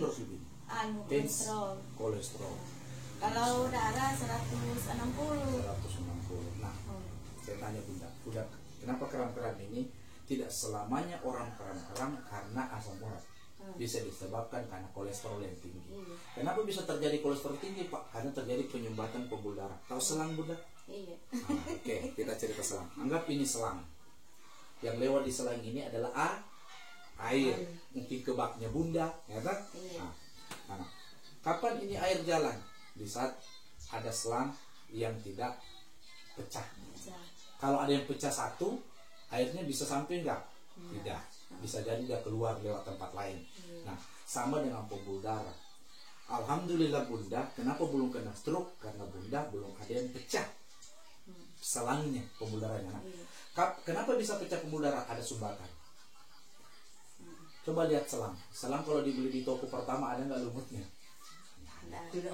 yang harus lebih? Kolesterol. Kolesterol. Kalau darah 160. Nah, saya tanya Bunda, kenapa keram-keram ini tidak selamanya orang keram-keram karena asam urat? Bisa disebabkan karena kolesterol yang tinggi. Kenapa bisa terjadi kolesterol tinggi, Pak? Karena terjadi penyumbatan pembuluh darah. Tahu selang, Bunda? Iya. Oke, kita cerita selang. Anggap ini selang. Yang lewat di selang ini adalah air. Mungkin ke baknya Bunda, ya kan? Iya. Nah, kapan ini air jalan? Di saat ada selang yang tidak pecah. Kalau ada yang pecah satu, airnya bisa sampai enggak? Tidak. Bisa jadi dia keluar lewat tempat lain. Nah, sama dengan pembuluh darah. Alhamdulillah Bunda, kenapa belum kena stroke? Karena Bunda belum ada yang pecah selangnya, pembuluh darahnya. Nah, kenapa bisa pecah pembuluh darah? Ada sumbatan. Coba lihat selang. Selang kalau dibeli di toko pertama ada nggak lumutnya? Tidak.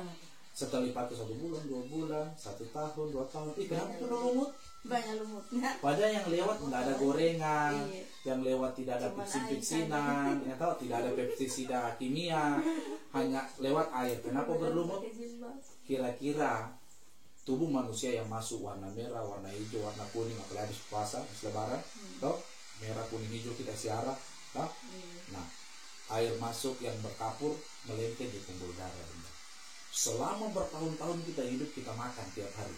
Setelah dipakai 1 bulan, 2 bulan, 1 tahun, 2 tahun, kenapa itu lumut? Banyak lumutnya. Padahal yang lewat nggak ada gorengan, yang lewat tidak ada piksinan, ya tahu, tidak ada pestisida kimia, hanya lewat air. Kenapa berlumut? Kira-kira tubuh manusia yang masuk warna merah, warna hijau, warna kuning, apalagi habis puasa, habis lebaran, toh merah, kuning, hijau kita siara, toh. Nah, air masuk yang berkapur melengket di pembuluh darah. Selama bertahun-tahun kita hidup, kita makan tiap hari.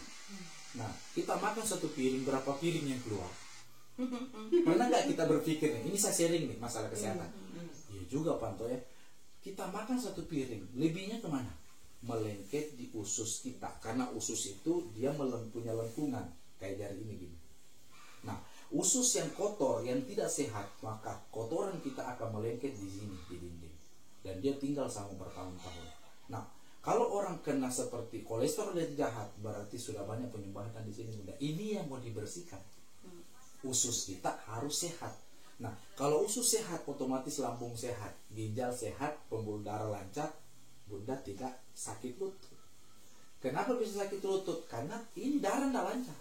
Nah, kita makan 1 piring, berapa piring yang keluar? Pernah nggak kita berpikir nih, ini saya sharing nih masalah kesehatan. Iya juga Panto ya. Kita makan 1 piring, lebihnya kemana? Melengket di usus kita, karena usus itu dia punya lengkungan kayak jari ini gini. Nah, usus yang kotor, yang tidak sehat, maka kotoran kita akan melengket di sini, di dinding, dan dia tinggal sama bertahun-tahun. Nah, kalau orang kena seperti kolesterol yang jahat, berarti sudah banyak penyumbatan di sini, Bunda. Ini yang mau dibersihkan. Usus kita harus sehat. Nah, kalau usus sehat, otomatis lambung sehat, ginjal sehat, pembuluh darah lancar, Bunda tidak sakit lutut. Kenapa bisa sakit lutut? Karena ini darah tidak lancar.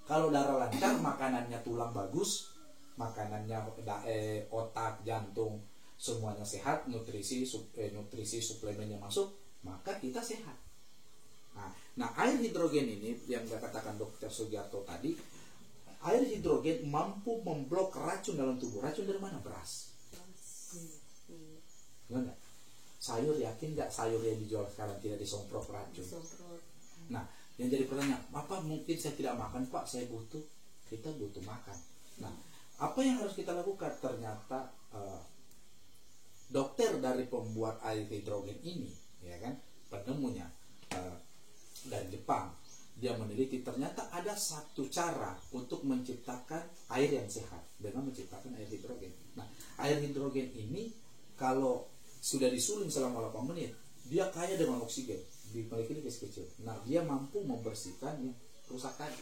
Kalau darah lancar, makanannya tulang bagus, makanannya otak, jantung, semuanya sehat, nutrisi suplemennya masuk, maka kita sehat. Nah, air hidrogen ini yang saya katakan Dr. Sugiarto tadi, air hidrogen mampu memblok racun dalam tubuh. Racun dari mana? Beras. Benar? Sayur, yakin nggak sayur yang dijual sekarang tidak disomprot racun? Nah, yang jadi pertanyaan, apa mungkin saya tidak makan, Pak? Saya butuh. Kita butuh makan. Nah, apa yang harus kita lakukan? Ternyata dokter dari pembuat air hidrogen ini, ya kan, penemunya dari Jepang, dia meneliti ternyata ada satu cara untuk menciptakan air yang sehat dengan menciptakan air hidrogen. Nah, air hidrogen ini kalau sudah disuling selama 8 menit, dia kaya dengan oksigen di molekul kecil. Nah, dia mampu membersihkan yang rusak tadi.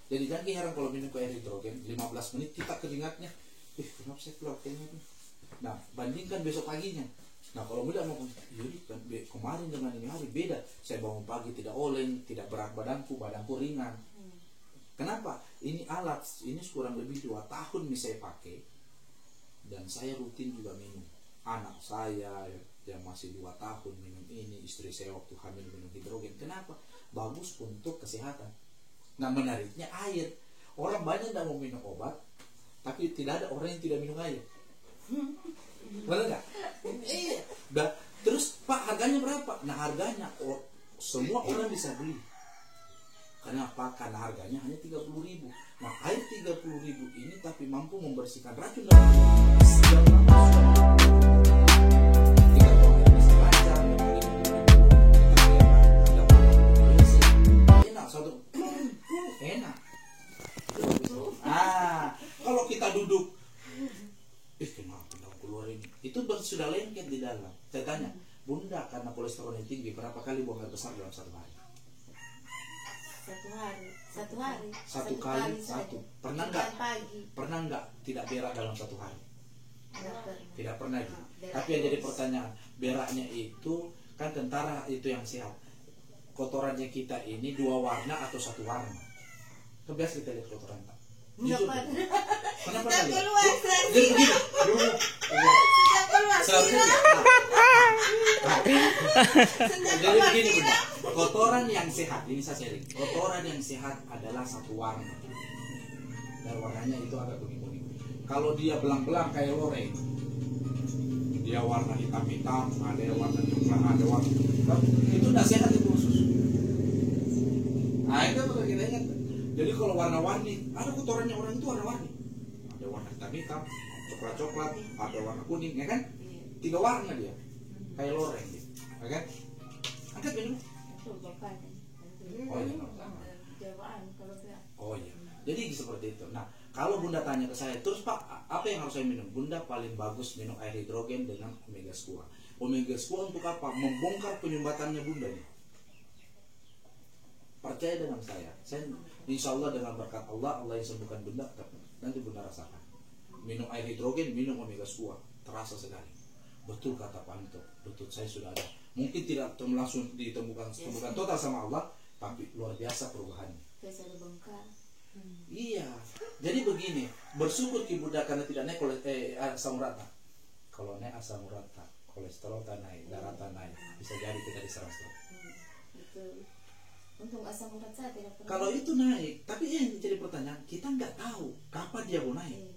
Jadi jangan heran kalau minum air hidrogen 15 menit kita keringatnya, kenapa saya keluar keringatnya? Nah, bandingkan besok paginya. Nah, kalau mudah mau, kan kemarin dengan ini hari beda. Saya bangun pagi tidak oleng, tidak berat badanku ringan. Kenapa? Ini alat, ini kurang lebih 2 tahun nih saya pakai, dan saya rutin juga minum. Anak saya yang masih 2 tahun minum ini, istri saya waktu hamil minum hidrogen. Kenapa? Bagus untuk kesehatan. Nah, menariknya air. Orang banyak tidak mau minum obat, tapi tidak ada orang yang tidak minum air. Benar nggak? Iya. Terus Pak, harganya berapa? Nah, harganya semua orang bisa beli. Kenapa? Karena harganya hanya 30.000. Nah, air 30.000 ini tapi mampu membersihkan racun dalam tubuh. Enak. Kalau kita duduk, kenapa keluar ini? Itu sudah lengket di dalam. Saya tanya, Bunda, karena kolesterolnya tinggi, berapa kali buang air besar dalam 1 hari? 1 hari. Satu. Pernah nggak tidak berak dalam 1 hari? Tidak pernah. Tapi yang jadi pertanyaan, beraknya itu kan tentara itu yang sehat. Kotorannya kita ini 2 warna atau 1 warna? Kebiasa kita lihat kotoran, Pak. Kenapa kali? Jadi begini Bunda, kotoran yang sehat, ini saya sharing. Kotoran yang sehat adalah satu warna. Dan warnanya itu agak kuning-kuning. Kalau dia belang-belang kayak loreng, dia warna hitam-hitam, ada yang warna coklat, ada warna itu tidak sehat itu khusus. Nah itu perlu kita ingat. Jadi kalau warna-warni, ada kotorannya orang itu warna-warni. Ada warna hitam-hitam, coklat-coklat, ada warna kuning, ya kan? 3 warna dia, kayak loreng dia, ya kan? Angkat minum. Oh iya. Oh iya. Jadi seperti itu. Nah, kalau Bunda tanya ke saya, terus Pak, apa yang harus saya minum? Bunda paling bagus minum air hidrogen dengan omega squat. Omega squat untuk apa? Membongkar penyumbatannya Bunda nih. Percaya dengan saya insya Allah dengan berkat Allah yang sembuhkan Bunda. Nanti Bunda rasakan. Minum air hidrogen, minum omega squat, terasa sekali. Betul kata Pak Anto, betul saya sudah ada. Mungkin tidak langsung ditemukan total sama Allah, tapi luar biasa perubahannya. Iya, jadi begini, bersyukur ki Bunda karena tidak naik asam urat. Kalau naik asam urat, kolesterol tak naik, darah tak naik, bisa jadi kita diserang stroke. Betul. Untung asam urat saya tidak pernah. Kalau itu naik, tapi yang jadi pertanyaan, kita nggak tahu kapan dia mau naik.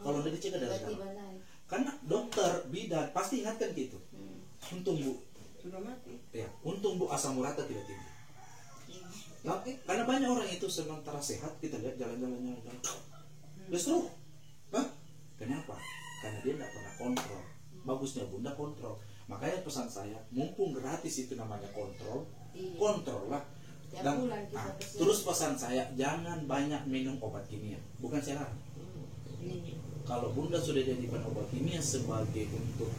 Kalau udah dicegah dari sekarang. Karena dokter bidan pasti ingatkan gitu. Untung Bu, sudah mati. Ya, untung Bu asam uratnya tidak tinggi. Nah, karena banyak orang itu sementara sehat kita lihat jalan-jalannya justru, kenapa? Karena dia tidak pernah kontrol. Bagusnya Bunda kontrol. Makanya pesan saya, mumpung gratis itu namanya kontrol lah. Dan terus pesan saya, jangan banyak minum obat kimia. Bukan saya larang. Kalau Bunda sudah jadikan obat kimia sebagai untuk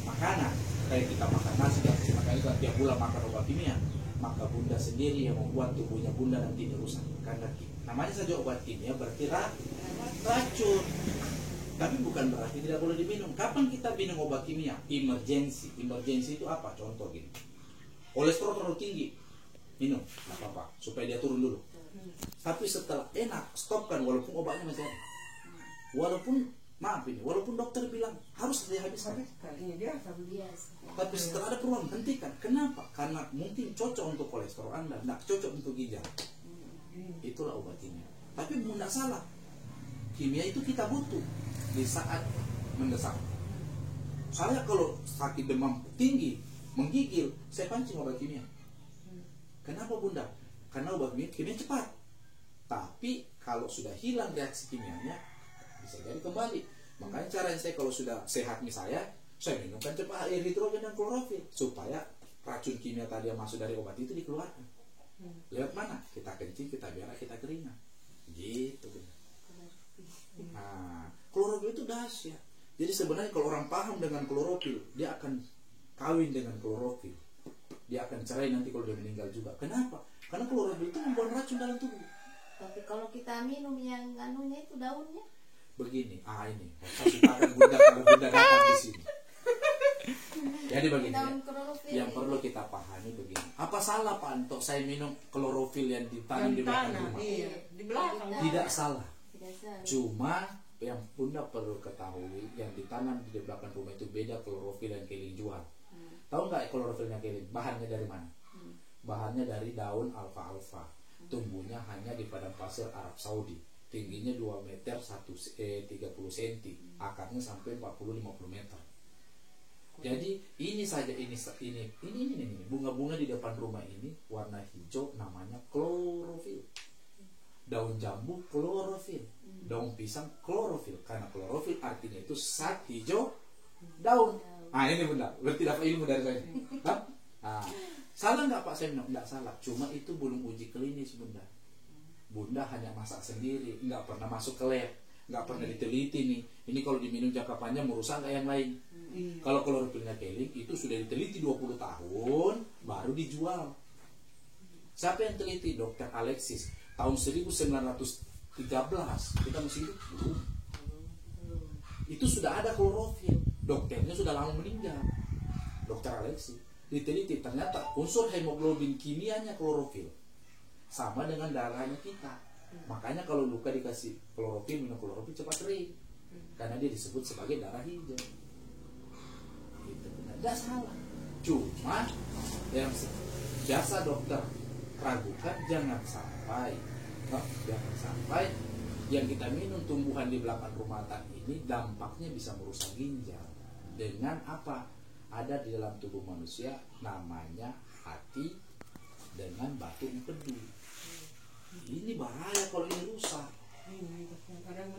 makanan, kayak kita makan nasi, makanya kita tiap bulan makan obat kimia, maka Bunda sendiri yang membuat tubuhnya Bunda nanti rusak. Karena namanya saja obat kimia berarti racun. Tapi bukan berarti tidak boleh diminum. Kapan kita minum obat kimia? Emergency. Emergency itu apa? Contoh gini. Kolesterol terlalu tinggi, minum, nggak apa-apa, supaya dia turun dulu. Tapi setelah enak, stopkan walaupun obatnya masih ada. Walaupun dokter bilang harus dihabiskan. Tapi setelah ada perubahan, hentikan. Kenapa? Karena mungkin cocok untuk kolesterol Anda, tidak cocok untuk ginjal. Itulah obat kimia. Tapi tidak salah. Kimia itu kita butuh di saat mendesak. Saya kalau sakit demam tinggi, menggigil, saya pancing obat kimia. Kenapa Bunda? Karena obat kimia cepat. Tapi kalau sudah hilang reaksi kimianya, bisa jadi kembali. Makanya cara saya kalau sudah sehat misalnya, saya minumkan cepat air hidrogen dan klorofil supaya racun kimia tadi yang masuk dari obat itu dikeluarkan. Lewat mana? Kita kencing, kita berak, kita keringat. Gitu Bunda. Nah, klorofil itu dahsyat. Jadi sebenarnya kalau orang paham dengan klorofil, dia akan kawin dengan klorofil. Dia akan cerai nanti kalau dia meninggal juga. Kenapa? Karena klorofil itu membuang racun dalam tubuh. Tapi kalau kita minum yang anunya itu daunnya. Begini, ini. Kasih makan Bunda kalau Bunda datang di sini. Jadi begini ya, yang perlu kita pahami begini. Apa salah Pak Anto saya minum klorofil yang ditanam di belakang rumah? Iya, di belakang. Tidak salah. Cuma yang Bunda perlu ketahui, yang ditanam di belakang rumah itu beda klorofil yang Keling jual. Tahu nggak klorofilnya Keling? Bahannya dari mana? Bahannya dari daun alfa-alfa. Tumbuhnya hanya di padang pasir Arab Saudi. Tingginya 2 meter 30 cm. Akarnya sampai 40-50 meter. Jadi ini saja ini bunga-bunga di depan rumah ini warna hijau namanya klorofil. Daun jambu klorofil. Daun pisang klorofil. Karena klorofil artinya itu zat hijau daun. Ini Bunda, berarti dapat ilmu dari saya. Salah nggak Pak saya minum? Nggak salah. Cuma itu belum uji klinis Bunda. Bunda hanya masak sendiri, nggak pernah masuk ke lab, nggak pernah diteliti nih. Ini kalau diminum jangka panjang merusak nggak yang lain. Kalau klorofilnya Keling itu sudah diteliti 20 tahun baru dijual. Siapa yang teliti? Dr. Alexis tahun 1913. Kita masih hidup belum. Itu sudah ada klorofil. Dokternya sudah lama meninggal. Dr. Alexis diteliti ternyata unsur hemoglobin kimianya klorofil sama dengan darahnya kita. Makanya kalau luka dikasih klorofil, minum klorofil cepat kering. Karena dia disebut sebagai darah hijau. itu tidak salah. Cuma yang biasa dokter ragukan jangan sampai yang kita minum tumbuhan di belakang rumah tangga ini dampaknya bisa merusak ginjal. Dengan apa? Ada di dalam tubuh manusia namanya hati dengan batu empedu. Ini bahaya kalau ini rusak. Kadang